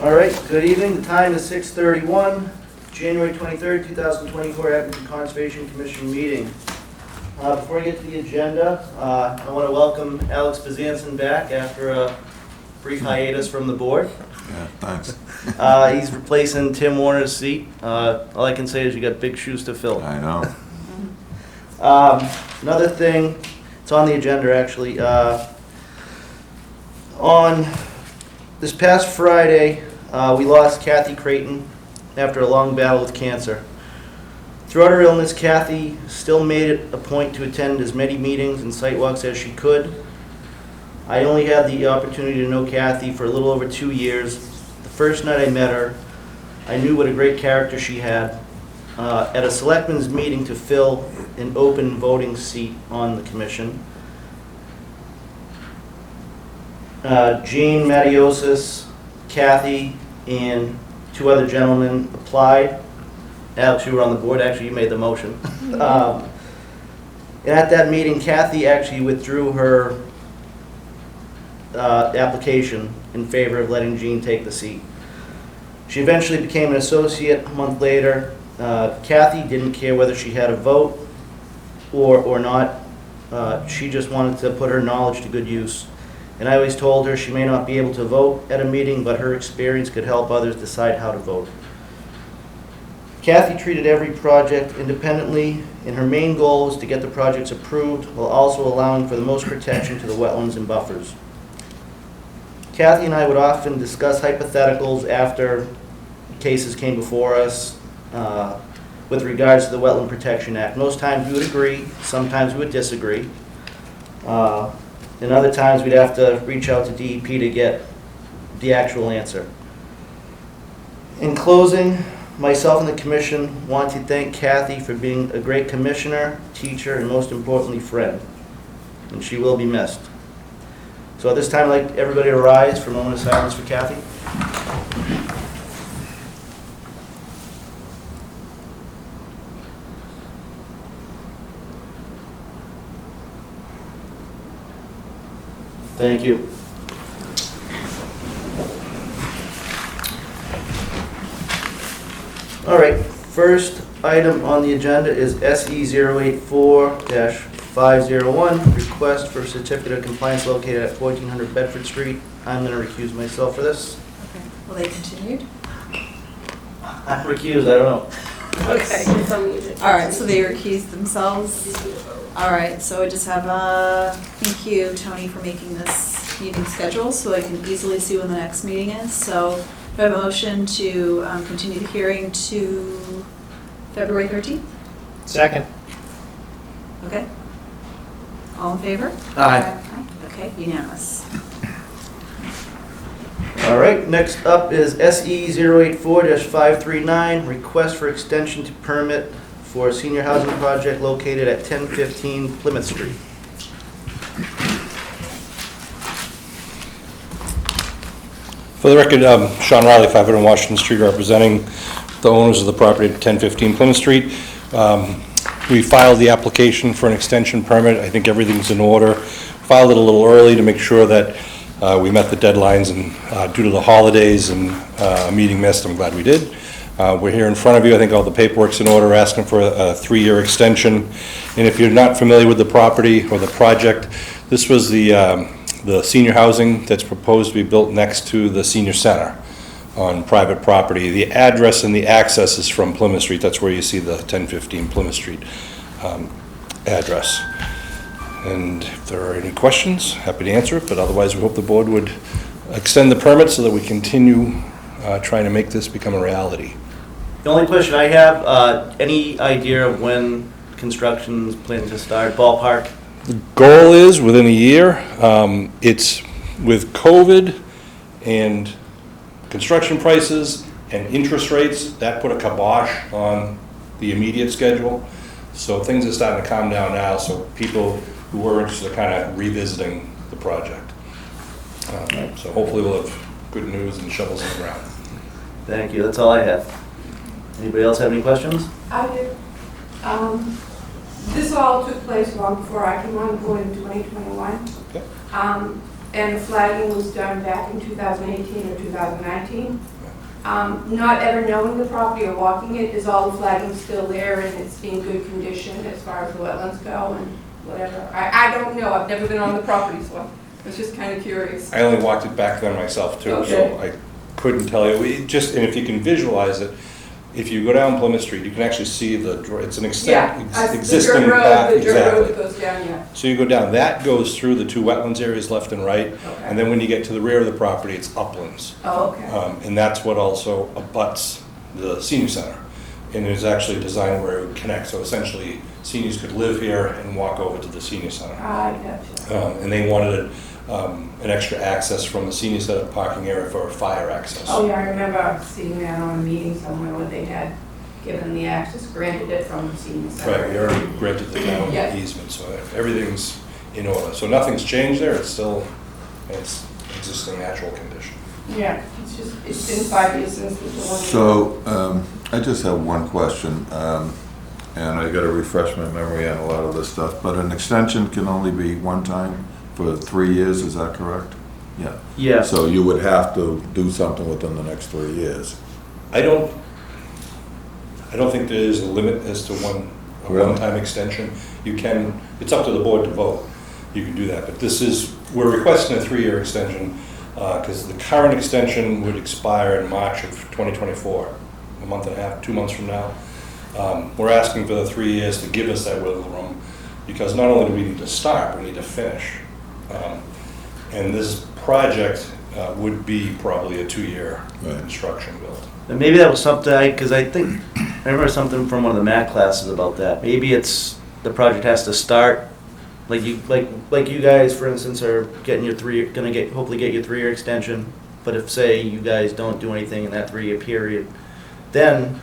All right, good evening. The time is 6:31, January 23rd, 2024, Abington Conservation Commission meeting. Before I get to the agenda, I want to welcome Alex Bezanson back after a brief hiatus from the board. Yeah, thanks. He's replacing Tim Warner's seat. All I can say is you got big shoes to fill. I know. Another thing, it's on the agenda actually. On this past Friday, we lost Kathy Creighton after a long battle with cancer. Throughout her illness, Kathy still made it a point to attend as many meetings and site walks as she could. I only had the opportunity to know Kathy for a little over 2 years. The first night I met her, I knew what a great character she had. At a selectmen's meeting to fill an open voting seat on the commission, Jean Matiosis, Kathy, and 2 other gentlemen applied. Alex, you were on the board. Actually, you made the motion. And at that meeting, Kathy actually withdrew her application in favor of letting Jean take the seat. She eventually became an associate a month later. Kathy didn't care whether she had a vote or not. She just wanted to put her knowledge to good use. And I always told her she may not be able to vote at a meeting, but her experience could help others decide how to vote. Kathy treated every project independently, and her main goal was to get the projects approved while also allowing for the most protection to the wetlands and buffers. Kathy and I would often discuss hypotheticals after cases came before us with regards to the Wetland Protection Act. Most times we would agree, sometimes we would disagree. And other times we'd have to reach out to DEP to get the actual answer. In closing, myself and the commission want to thank Kathy for being a great commissioner, teacher, and most importantly, friend. And she will be missed. So at this time, I'd like everybody to rise for a moment of silence for Kathy. Thank you. All right, first item on the agenda is SE 084-501, request for certificate of compliance located at 1400 Bedford Street. I'm going to recuse myself for this. Okay, well, they continued? I'm recused, I don't know. Okay. All right, so they recused themselves. All right, so I just have thank you, Tony, for making this meeting schedule so I can easily see when the next meeting is. So do I have a motion to continue the hearing to February 13th? Second. Okay. All in favor? Aye. Okay, unanimous. All right, next up is SE 084-539, request for extension to permit for a senior housing project located at 1015 Plymouth Street. For the record, Sean Riley, 500 Washington Street, representing the owners of the property at 1015 Plymouth Street. We filed the application for an extension permit. I think everything's in order. Filed it a little early to make sure that we met the deadlines, and due to the holidays and a meeting missed, I'm glad we did. We're here in front of you. I think all the paperwork's in order, asking for a 3-year extension. And if you're not familiar with the property or the project, this was the senior housing that's proposed to be built next to the senior center on private property. The address and the access is from Plymouth Street. That's where you see the 1015 Plymouth Street address. And if there are any questions, happy to answer it, but otherwise we hope the board would extend the permit so that we continue trying to make this become a reality. The only question I have, any idea of when construction's planning to start, ballpark? The goal is within a year. It's with COVID and construction prices and interest rates, that put a kibosh on the immediate schedule. So things are starting to calm down now, so people who were interested are kind of revisiting the project. So hopefully we'll have good news and shovels in the ground. Thank you, that's all I have. Anybody else have any questions? I do. This all took place long before I came on board in 2021. Okay. and the flagging was done back in 2018 or 2019. Not ever knowing the property or walking it, is all the flagging still there and it's in good condition as far as the wetlands go and whatever? I don't know, I've never been on the property, so I was just kind of curious. I only walked it back then myself too, so Okay. I couldn't tell you. And if you can visualize it, if you go down Plymouth Street, you can actually see it's an existing The dirt path. road, the dirt road that Exactly. goes down, yeah. So you go down, that goes through the two wetlands areas left and right, Okay. and then when you get to the rear of the property, it's uplands. Oh, okay. And that's what also abuts the senior center. And it was actually designed where it would connect, so essentially seniors could live here and walk over to the senior center. I gotcha. And they wanted an extra access from the senior center parking area for fire access. Oh, yeah, I remember seeing that on a meeting somewhere where they had given the access, granted it from the senior center. Right, we already granted the town Yeah. easement, so everything's in order. So nothing's changed there, it's still, it's existing natural condition. Yeah, it's been 5 years since the one. So, I just have one question, and I gotta refresh my memory on a lot of this stuff, but an extension can only be one time for 3 years, is that correct? Yeah. Yes. So you would have to do something within the next 3 years. I don't think there is a limit as to a Really? one-time extension. You can, it's up to the board to vote. You can do that, but we're requesting a 3-year extension because the current extension would expire in March of 2024, a month and a half, 2 months from now. We're asking for the 3 years to give us that wiggle room because not only do we need to start, we need to finish. And this project would be probably a 2-year Right. construction build. And maybe that was something, because I think, I remember something from one of the math classes about that. Maybe it's, the project has to start, like you guys, for instance, are getting your hopefully get your 3-year extension. But if, say, you guys don't do anything in that 3-year period, then,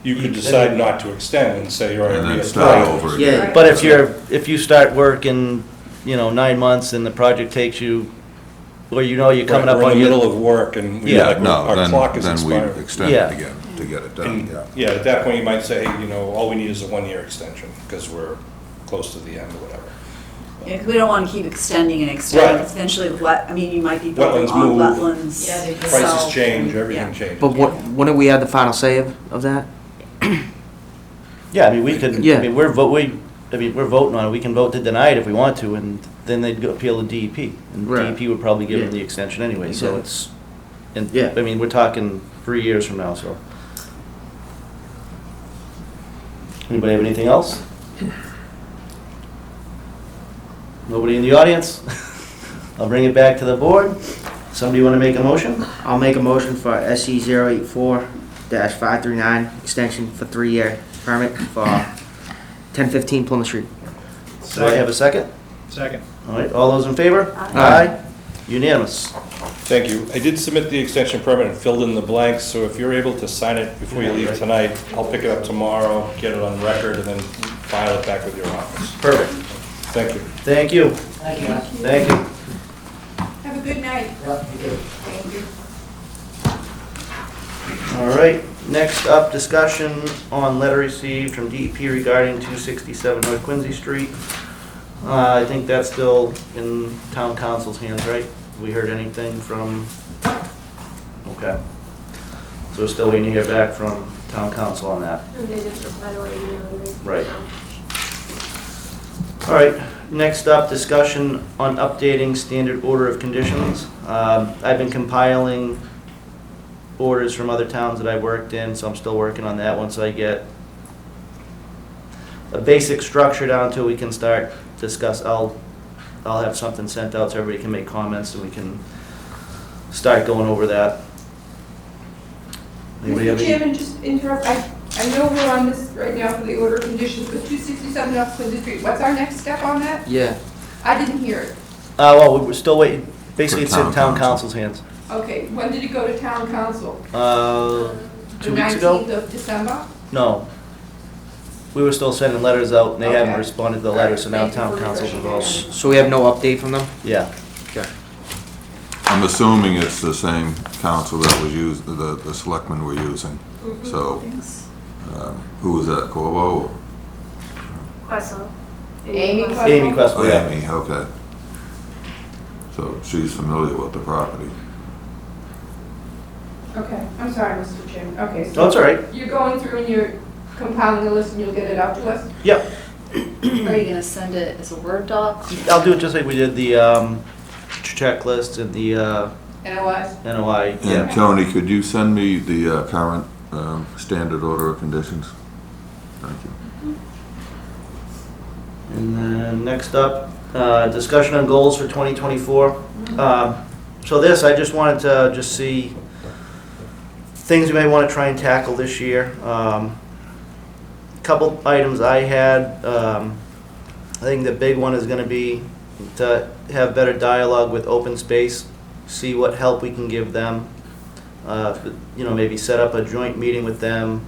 You could decide not to extend and say you're And already then at start time. over yeah, again. but if you start work in, 9 months and the project takes you, or you're coming up We're on in the middle your, of work and we Yeah, like, No, our clock is then we expired. extend Yeah. it again to get it done, And, yeah. yeah, at that point you might say, all we need is a 1-year extension because we're close to the end or whatever. Yeah, 'cause we don't want to keep extending and extending, Right. 'cause eventually, you might be building Wetlands on move. wetlands. Yeah, they do. Prices so- change, everything yeah. changes. But wouldn't we have the final say of that? yeah, I mean, we could, Yeah. we're voting on it, we can vote to deny it if we want to, and then they'd go appeal to DEP. And Right. DEP would probably give them Yeah. the extension anyway, so Exactly. it's, and, Yeah. I mean, we're talking 3 years from now, so. Anybody have anything else? Nobody in the audience? I'll bring it back to the board. Somebody want to make a motion? I'll make a motion for SE 084-539 extension for 3-year permit for 1015 Plymouth Street. Do I have a second? Second. All right, all those in favor? Aye. Unanimous. Thank you. I did submit the extension permit and filled in the blanks, so if you're able to sign it before you leave tonight, I'll pick it up tomorrow, get it on record, and then file it back with your office. Perfect. Thank you. Thank you. Thank you. Have a good night. Thank you. All right, next up, discussion on letter received from DEP regarding 267 North Quincy Street. I think that's still in town council's hands, right? We heard anything from, okay. So we're still waiting to hear back from town council on that. And they just replied away, Right. All right, next up, discussion on updating standard order of conditions. I've been compiling orders from other towns that I've worked in, so I'm still working on that once I get a basic structure down till we can start discuss. I'll have something sent out so everybody can make comments and we can start going over that. Anybody have Mr. any? Chairman, just interrupt, I know we're on this right now for the order of conditions, but 267 North Quincy Street, what's our next step on that? Yeah. I didn't hear it. Well, we're still waiting, basically it's in town town council. council's hands. Okay, when did it go to town council? 2 weeks ago? The 19th of December? No. We were still sending letters out, and they haven't Okay. responded to the letter, so now Thank you town for council's refreshing involved. So we have no update from them? Yeah. Okay. I'm assuming it's the same council that was used, the selectmen were using. So, who was that, Corvo? Questle. Amy Amy Questle, Oh, yeah. Amy, okay. So So she's familiar with the property. Okay, I'm sorry, Mr. Chairman. Okay, Oh, so it's all right. you're going through and you're compiling a list and you'll get it out to us? Yep, Are you gonna send it as a Word doc? I'll do it just like we did the checklist and the NOIs? NOI. And Yeah. Tony, could you send me the current standard order of conditions? Thank you. And then next up, discussion on goals for 2024. So this, I just wanted to just see things we may want to try and tackle this year. Couple items I had, I think the big one is going to be to have better dialogue with open space, see what help we can give them. You know, maybe set up a joint meeting with them.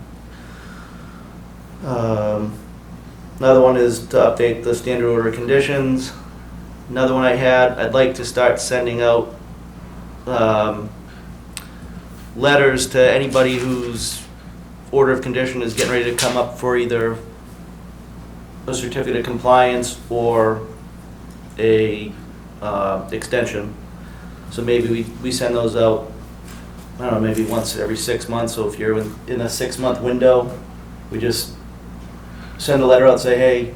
Another one is to update the standard order of conditions. Another one I had, I'd like to start sending out letters to anybody whose order of condition is getting ready to come up for either a certificate of compliance or a extension. So maybe we send those out, I don't know, maybe once every 6 months. So if you're in a 6-month window, we just send a letter out and say, hey,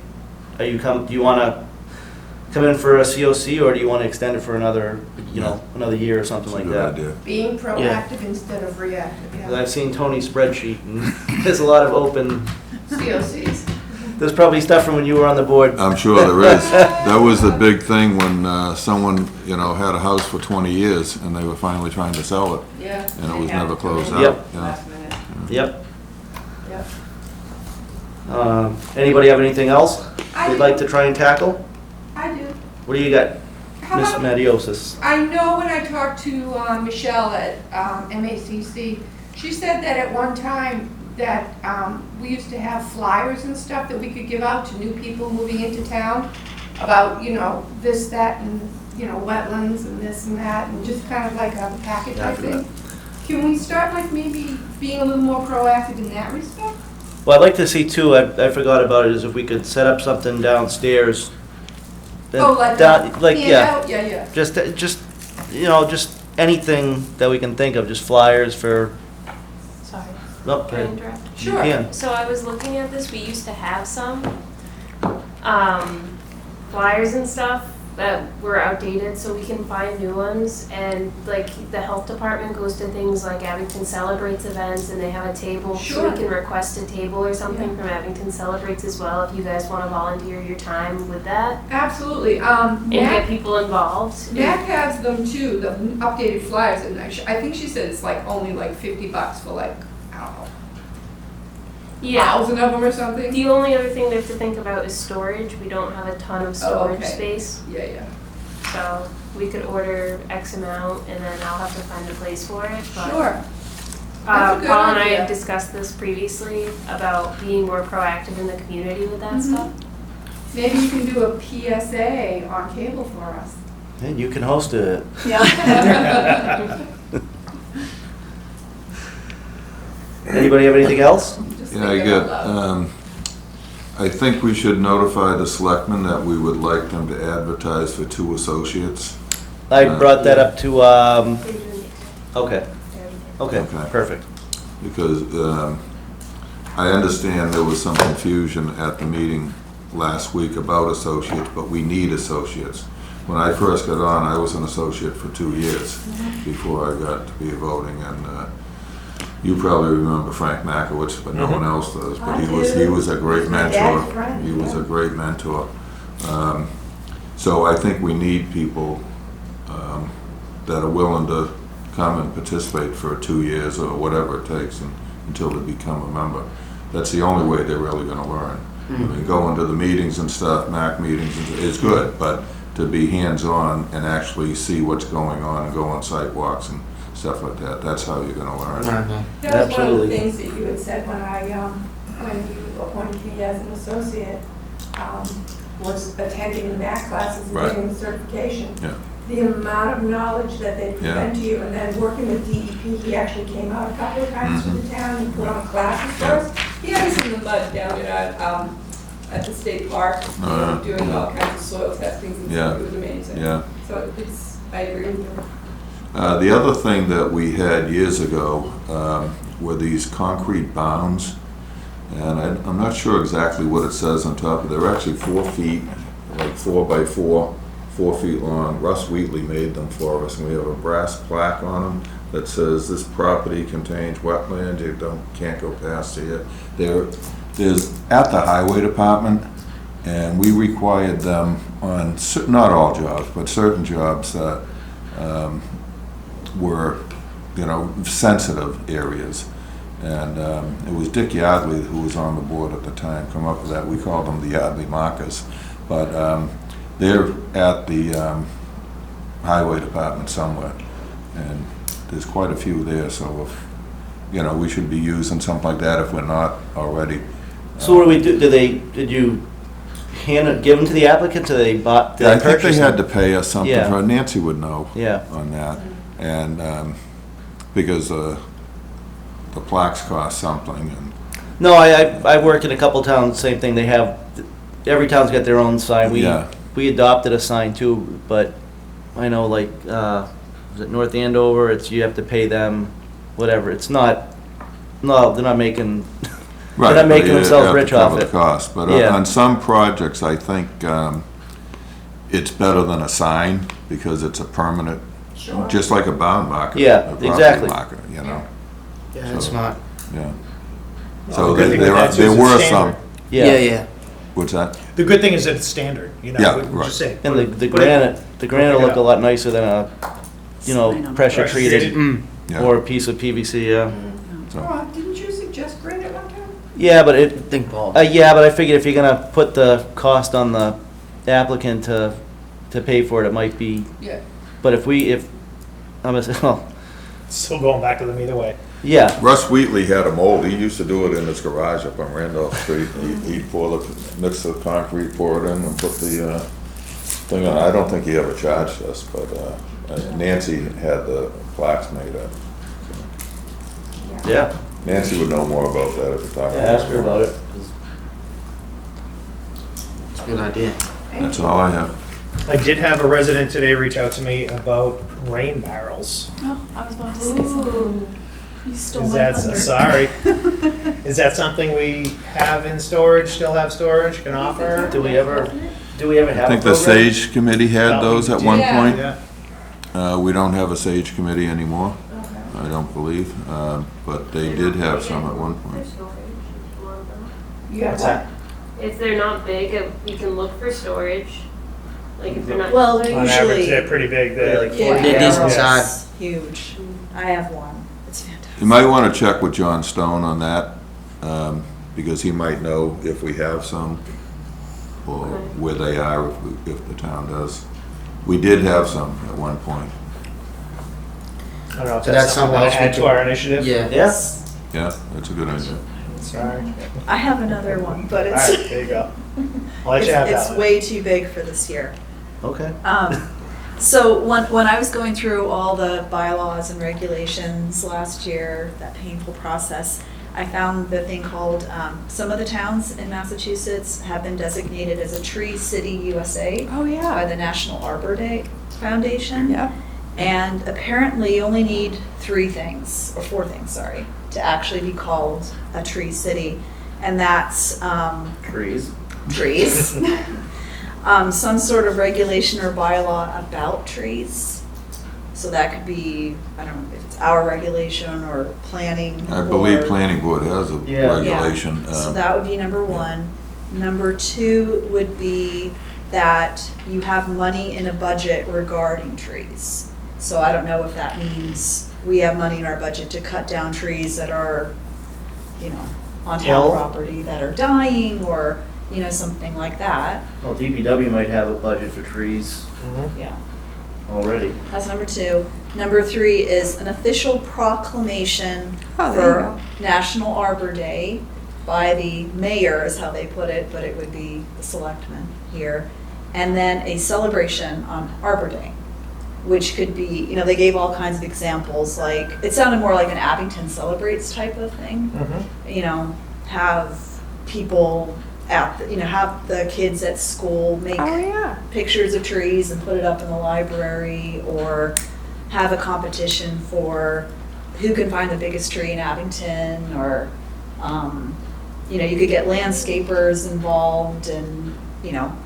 do you want to come in for a COC, or do you want to extend it for another, another year or something That's a like good that? idea. Being proactive instead of reactive, 'Cause yeah. I've seen Tony's spreadsheet, and there's a lot of open, COCs. there's probably stuff from when you were on the board. I'm sure there is. That was the big thing when someone, had a house for 20 years and they were finally trying to sell it, Yeah. and it was never closed out. Yep. Yeah. Last minute, Yep. yep. Anybody have anything else I they'd do. like to try and tackle? I do. What do you got, How Ms. about, Matiosis? I know when I talked to Michelle at MACC, she said that at one time that we used to have flyers and stuff that we could give out to new people moving into town about, this, that, and, wetlands and this and that, and just kind of like a packet type Yeah, I thing. Can we start like maybe being a little more proactive in that respect? Well, I'd like to see too, I forgot about it, is if we could set up something downstairs. Oh, like, Yeah, Yeah. just anything that we can think of, just flyers for, Sorry, oh, can I interrupt? you Sure. can. So I was looking at this, we used to have some flyers and stuff that were outdated, so we can find new ones. And like the health department goes to things like Abington Celebrates events, and they have a table, so Sure. we can request a table or something Yeah. from Abington Celebrates as well, if you guys want to volunteer your time with that Absolutely. and get people involved. Mac has them too, the updated flyers, and I think she said it's like only like $50 for like, I don't know, Yeah. 1,000 of them or something. The only other thing we have to think about is storage. We don't have a ton of storage okay. space. Yeah. So we could order X amount and then I'll have to find a place for it. But, Sure. That's a good Paul and I idea. had discussed this previously about being more proactive in the community with that Mhm. stuff. Maybe you can do a PSA on cable for us. And you can host it. Yeah. Anybody have anything else? Just Yeah, I thinking get, out loud. I think we should notify the selectmen that we would like them to advertise for 2 associates. I brought that up to, They're doing it. okay, okay, Okay. perfect. Because I understand there was some confusion at the meeting last week about associates, but we need associates. When I first got on, I was an associate for 2 years before I got to be voting, and you probably remember Frank Makowitz, but no one else does. But I he do. was a great He's my mentor. dad's friend, He was yeah. a great mentor. So I think we need people that are willing to come and participate for 2 years or whatever it takes until they become a member. That's the only way they're really gonna learn. I mean, going to the meetings and stuff, MAC meetings, is good, but to be hands-on and actually see what's going on and go on sidewalks and stuff like that, that's how you're gonna learn. That was one of the Absolutely. things that you had said when when you appointed me as an associate, was attending the math classes and Right. getting the certification. Yeah. The amount of knowledge that they present to you, and then working with DEP, he actually came out a couple of times to the town and put on classes for us. He had us in the mud down at the state park, Oh, yeah. doing all kinds of soil testings and stuff. Yeah. It was amazing. Yeah, So I agree with you. The other thing that we had years ago were these concrete bounds, and I'm not sure exactly what it says on top, but they're actually 4 feet, like 4 by 4, 4 feet long. Russ Wheatley made them for us, and we have a brass plaque on them that says, "This property contains wetland, you can't go past here." There's at the highway department, and we required them on, not all jobs, but certain jobs that were, sensitive areas. And it was Dick Yardley, who was on the board at the time, come up with that. We called them the Yardley markers. But they're at the highway department somewhere, and there's quite a few there, so if, we should be using something like that if we're not already. So what do we do? Did you give them to the applicant, or they bought, did I they think they purchase had to them? pay us something Yeah. for, Nancy would know Yeah. on that. And because the plaques cost something, and No, I've worked in a couple towns, same thing, they have, every town's got their own sign. Yeah. We adopted a sign too, but I know like, is it North Andover, you have to pay them, whatever, it's not, no, they're not making, right, not making but you themselves have to rich off cover it. the cost. But Yeah. on some projects, I think it's better than a sign, because it's a permanent, Sure. just like a bound marker. Yeah, a property exactly. marker, Yeah, it's not. Yeah. Well, So the good thing with that, too, there is were it's some, standard. Yeah, what's that? The good thing is that it's standard, Yeah, we right. just say. and put the it- granite will pick it look up. a lot nicer than a, Sign on pressure Pressure treated, treated. Yeah. or a piece of PVC, yeah. So- Ron, didn't you suggest granite one time? Yeah, but it, Think Paul. yeah, but I figured if you're gonna put the cost on the applicant to pay for it, it might be, Yeah. but if, I'm gonna say, well, Still going back to them either way. yeah, Russ Wheatley had a mold. He used to do it in his garage up on Randolph Street. He'd mix the concrete, pour it in, and put the thing on. I don't think he ever charged us, but Nancy had the plaques made up. yeah, Nancy would know more about that if you're talking. ask her about it. It's a good idea. That's all I have. I did have a resident today reach out to me about rain barrels. Oh, I was about to say something. You stole Is my that, thunder. sorry, is that something we have in storage, still have storage, can offer? Do we ever I have a think the program? SAGE committee had those at one Yeah. point. Yeah, We don't have a SAGE committee anymore, I don't believe, but they did have some at one point. For storage, if you want them. You got what's what? that? If they're not big, we can look for storage. Like if they're not. Well, they're On average, usually, they're pretty big, Yeah, like they're. 40 They're decent gallons. size. huge. I have one. It's fantastic. You might want to check with John Stone on that, because he might know if we have some, or Okay. where they are, if the town does. We did have some at one point. I don't know if So that's that's something something to else we add to can- our initiative. Yeah. Yeah, Yeah, that's a good idea. Sorry. I have another one, but All it's, right, there you go. I'll let you have it's that one. way too big for this year. okay. So when I was going through all the bylaws and regulations last year, that painful process, I found the thing called, some of the towns in Massachusetts have been designated as a Tree City USA Oh, by yeah. the National Arbor Day Foundation. Yeah. And apparently you only need 3 things, or 4 things, sorry, to actually be called a tree city. And that's, Trees. trees. Some sort of regulation or bylaw about trees. So that could be, I don't know if it's our regulation or planning. I believe or- planning board has a Yeah. regulation. So that would be number 1. Number 2 would be that you have money in a budget regarding trees. So I don't know if that means we have money in our budget to cut down trees that are, on town Ill. property that are dying, or, something like that. Well, DPW might have a budget for trees Mhm. Yeah. already. That's number 2. Number 3 is an official proclamation Oh, there you for go. National Arbor Day by the mayor, is how they put it, but it would be the selectmen here. And then a celebration on Arbor Day, which could be, they gave all kinds of examples, like, it sounded more like an Abington Celebrates type of thing. Mhm. Have people have the kids at school make Oh, yeah. pictures of trees and put it up in the library, or have a competition for who can find the biggest tree in Abington, or, you could get landscapers involved and,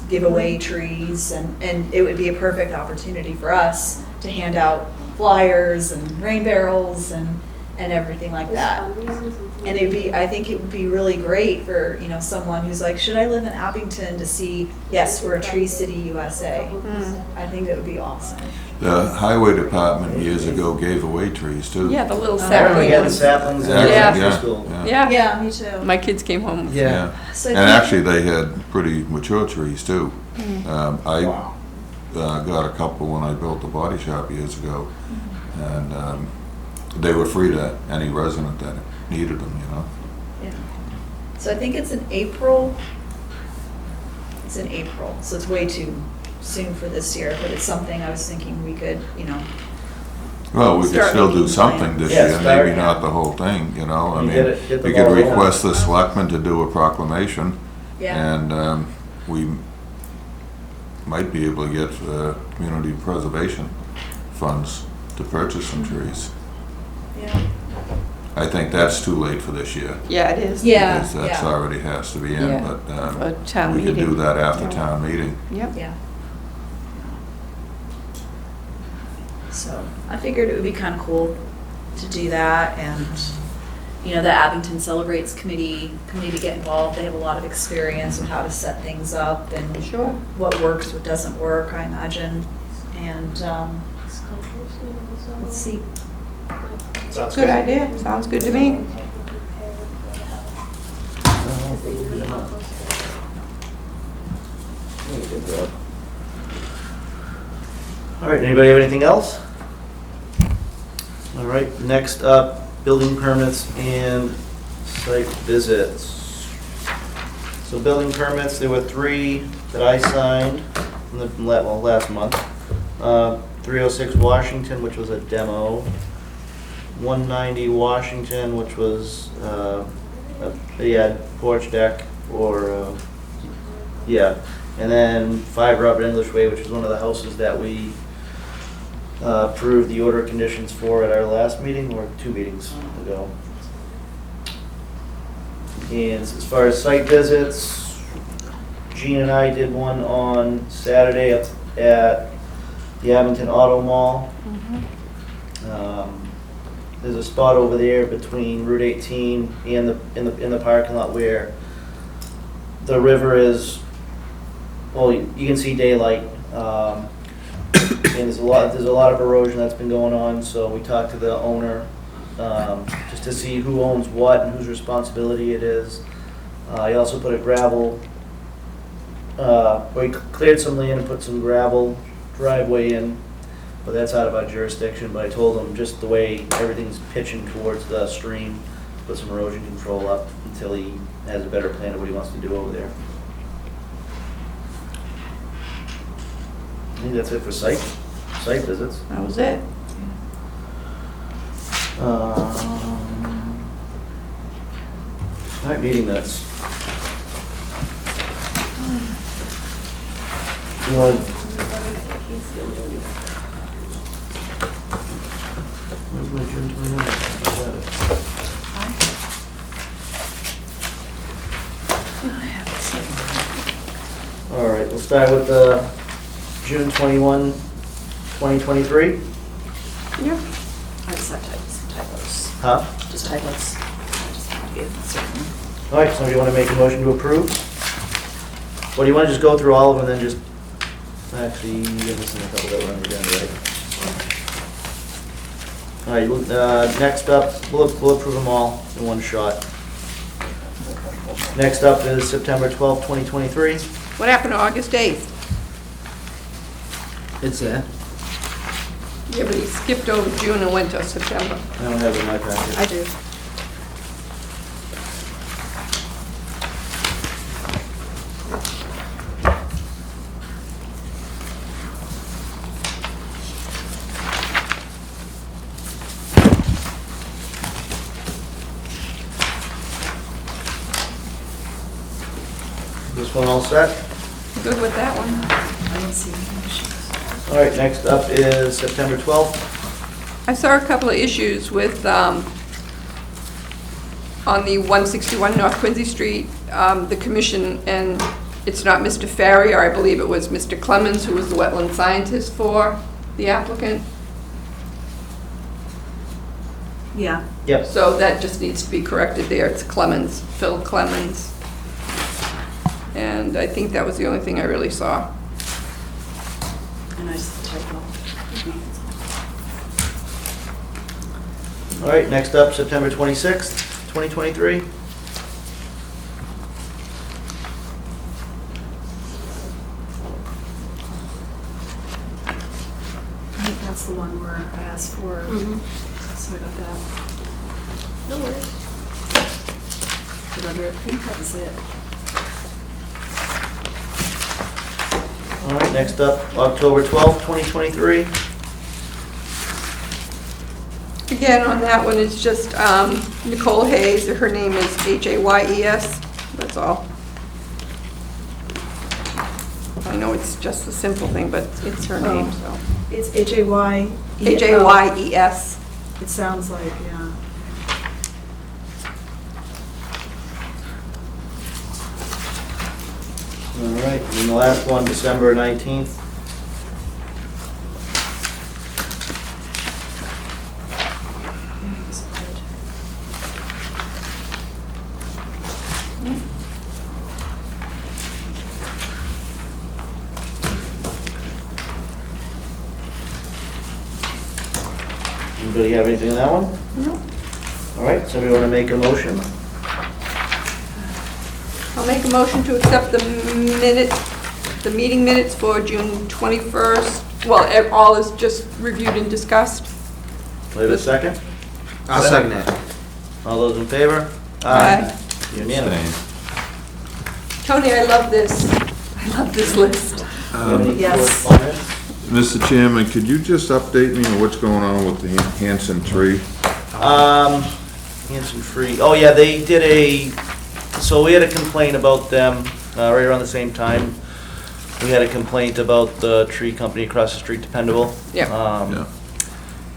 give away trees, and it would be a perfect opportunity for us to hand out flyers and rain barrels and everything like that. And I think it would be really great for, someone who's like, should I live in Abington to see, yes, we're a Tree City, USA. I think that would be awesome. The highway department years ago gave away trees too. Yeah, the little I remember getting saplings. saplings in Yeah, elementary yeah, school. yeah. Yeah, me too. My kids came home. Yeah. So And actually, they had pretty mature trees too. I got a couple when I built the body shop years ago, and they were free to any resident that needed them, Yeah. So I think it's in April. It's in April, so it's way too soon for this year, but it's something I was thinking we could, Well, we could Start still do making something plans. this Yeah, year, start. maybe not the whole thing, I You mean, get the we could ball rolling. request the selectmen to do a proclamation, Yeah. and we might be able to get community preservation funds to purchase some trees. Yeah. I think that's too late for this year, Yeah, it is. Yeah. because that's already has to be in, Yeah. but A town we could do meeting. that after Yeah. town meeting. Yep. Yeah. So I figured it would be kind of cool to do that, and the Abington Celebrates committee to get involved. They have a lot of experience in how to set things up and Sure. what works, what doesn't work, I imagine. And let's see. Sounds Good idea. Sounds good to me. All right, anybody have anything else? All right, next up, building permits and site visits. So building permits, there were 3 that I signed in the, last month. 306 Washington, which was a demo. 190 Washington, which was, porch deck or, And then 5 Robert English Way, which is one of the houses that we approved the order of conditions for at our last meeting, or 2 meetings ago. And as far as site visits, Gene and I did one on Saturday at the Abington Auto Mall. There's a spot over there between Route 18 and in the parking lot where the river is, well, you can see daylight. And there's a lot of erosion that's been going on, so we talked to the owner just to see who owns what and whose responsibility it is. He also put a gravel, we cleared some land and put some gravel driveway in, but that's out of our jurisdiction. But I told him just the way everything's pitching towards the stream, put some erosion control up until he has a better plan of what he wants to do over there. I think that's it for site visits. That was it. All right, meeting minutes. You want? Where's my June 29? All right, we'll start with the June 21, 2023. Yep. I just have some typos. Huh? Just typos. I just have to be certain. All right, somebody want to make a motion to approve? Or do you want to just go through all of them and then just, actually, you're missing a couple that were on the agenda, right? All right, next up, we'll approve them all in one shot. Next up is September 12th, 2023. What happened to August 8th? It's there. Yeah, but he skipped over June and went to September. I don't have it in my packet. I do. This one all set? Good with that one. I didn't see any issues. All right, next up is September 12th. I saw a couple of issues with, on the 161 North Quincy Street, the commission, and it's not Mr. Farrier, I believe it was Mr. Clemens, who was the wetland scientist for the applicant. Yeah, Yep. So that just needs to be corrected there. It's Clemens, Phil Clemens. And I think that was the only thing I really saw. and I just typo. All right, next up, September 26th, 2023. I think that's the one where I asked for, so I got that. No worries. But other, I think that was it. All right, next up, October 12th, 2023. Again, on that one, it's just Nicole Hayes, her name is Hayes, that's all. I know it's just a simple thing, but it's her name, so. It's H-A-Y. Hayes. It sounds like, yeah. All right, and the last one, December 19th. Anybody have anything on that one? No. All right, somebody want to make a motion? I'll make a motion to accept the meeting minutes for June 21st. Well, all is just reviewed and discussed. Do I have a second? I'll second that. All those in favor? Aye. Unanimous. Tony, I love this. I love this list. Do you have any Yes. correspondence? Mr. Chairman, could you just update me on what's going on with the Hanson tree? Hanson Free, oh yeah, they did so we had a complaint about them, right around the same time. We had a complaint about the tree company across the street, Dependable. Yeah. Yeah.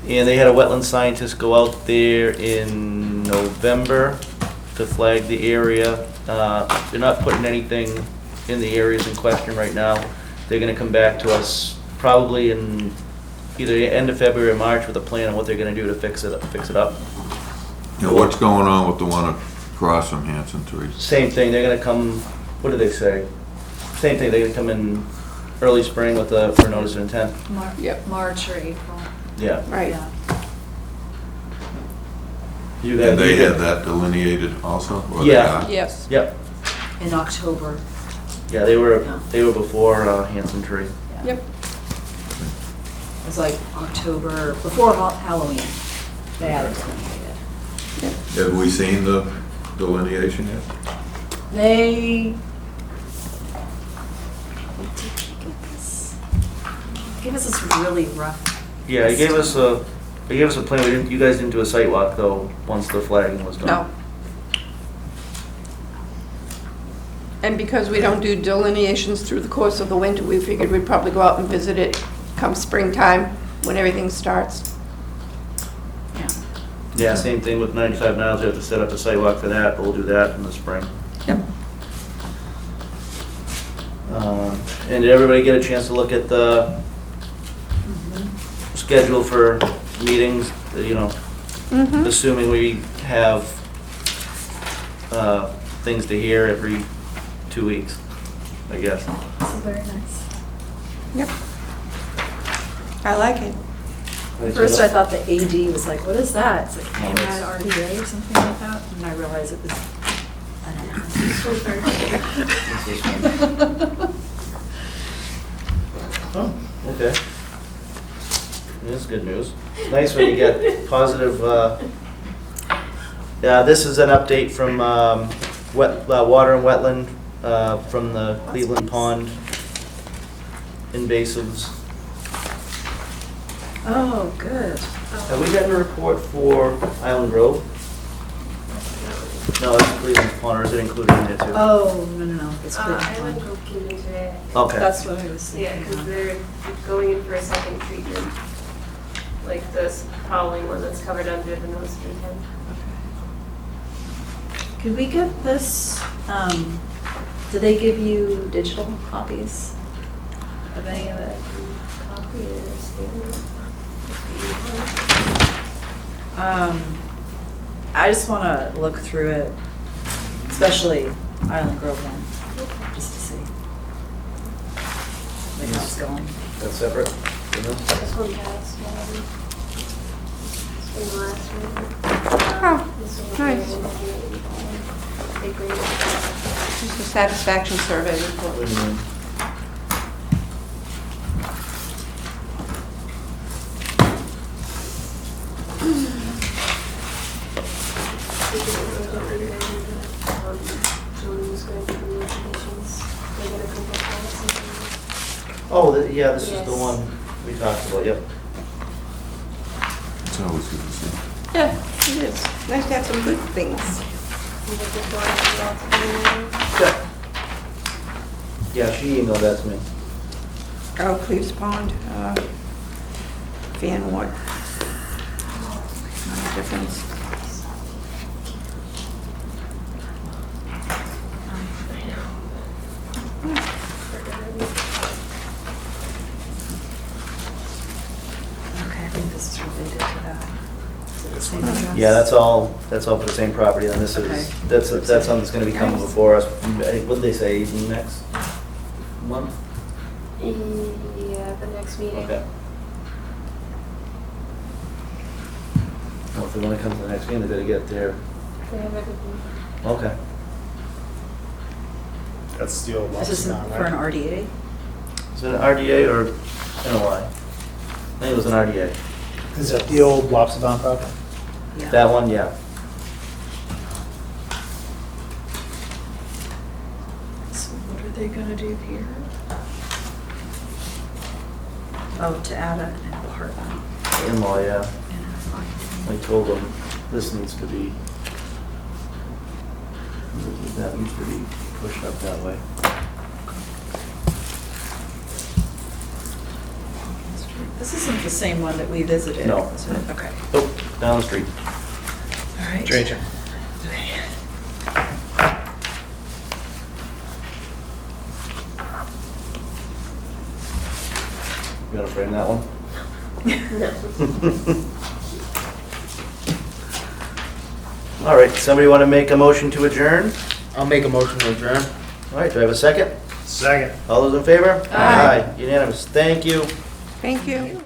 And they had a wetland scientist go out there in November to flag the area. They're not putting anything in the areas in question right now. They're gonna come back to us probably in either the end of February or March with a plan on what they're gonna do to fix it up. Now, what's going on with the one across from Hanson Trees? Same thing, they're gonna come, what did they say? Same thing, they're gonna come in early spring with for notice of intent. Yep. March or April. Yeah. Right. Yeah. You And they you had that delineated also? or they Yeah. are? Yes. Yep, In October. yeah, they were Yeah. before Hanson Tree. Yep. It was like October, before Halloween. They had it delineated. Have we seen the delineation yet? They gave us this really rough. Yeah, he gave us a plan, you guys didn't do a site walk though, once the flagging was done. No. And because we don't do delineations through the course of the winter, we figured we'd probably go out and visit it come springtime, when everything starts. Yeah. Yeah, same thing with 95 Niles, you have to set up a site walk for that, but we'll do that in the spring. Yep. And did everybody get a chance to look at the schedule for meetings, Mm-hmm. assuming we have things to hear every 2 weeks, I guess. This is very nice. Yep. I like it. First, I thought the AD was like, what is that? It's like Oh, AMAD it's- RDA or something like that, and I realized it was, I don't know. Oh, okay. This is good news. Nice when you get positive, yeah, this is an update from Water and Wetland, from the Cleveland Pond invasives. Oh, good. Have we gotten a report for Island Grove? No, it's Cleveland Pond, or is it included in there too? Oh, no, it's Island Cleveland. Grove came in today. Okay. That's what I was Yeah, thinking. because they're going in for a second treatment. Like this following one that's covered under the nose treatment. Could we get this, do they give you digital copies of any of it? Copy it or scan it. I just want to look through it, especially Island Grove one, just to see. Like how it's going. That's separate? This one passed, yeah. This one last one. Oh, This one nice. They graded. Just a satisfaction survey report. What do you mean? Joan's going through the conditions. They're gonna come up with Oh, yeah, this is the Yes. one we talked about, yep. It's always good to see. Yeah, it is. Nice to have some good things. something before I Yeah. Yeah, she emailed that to me. Oh, Cleves Pond, Van Wart. No difference. Okay, I think this is related to that. Same address? Yeah, that's all for the same property, and this Okay. is, that's something that's gonna be coming before us, what'd they say, next month? Yeah, the next meeting. Okay. Well, if they wanna come to the next meeting, they gotta get there. They have everything. Okay. That's the old This is Lexicon, for an right? RDA? Is it an RDA or NOI? I think it was an RDA. Is that the old Lopsidon property? Yeah. That one, yeah. So what are they gonna do here? Oh, to add an apartment In-law, yeah. in a finding. I told them this needs to be, that needs to be pushed up that way. This isn't the same one that we visited? No. is it? Okay. Oh, down the street. All right. Trajan. You gonna frame that one? No. All right, somebody want to make a motion to adjourn? I'll make a motion to adjourn. All right, do I have a second? Second. All those in favor? Aye. Unanimous, thank you. Thank you.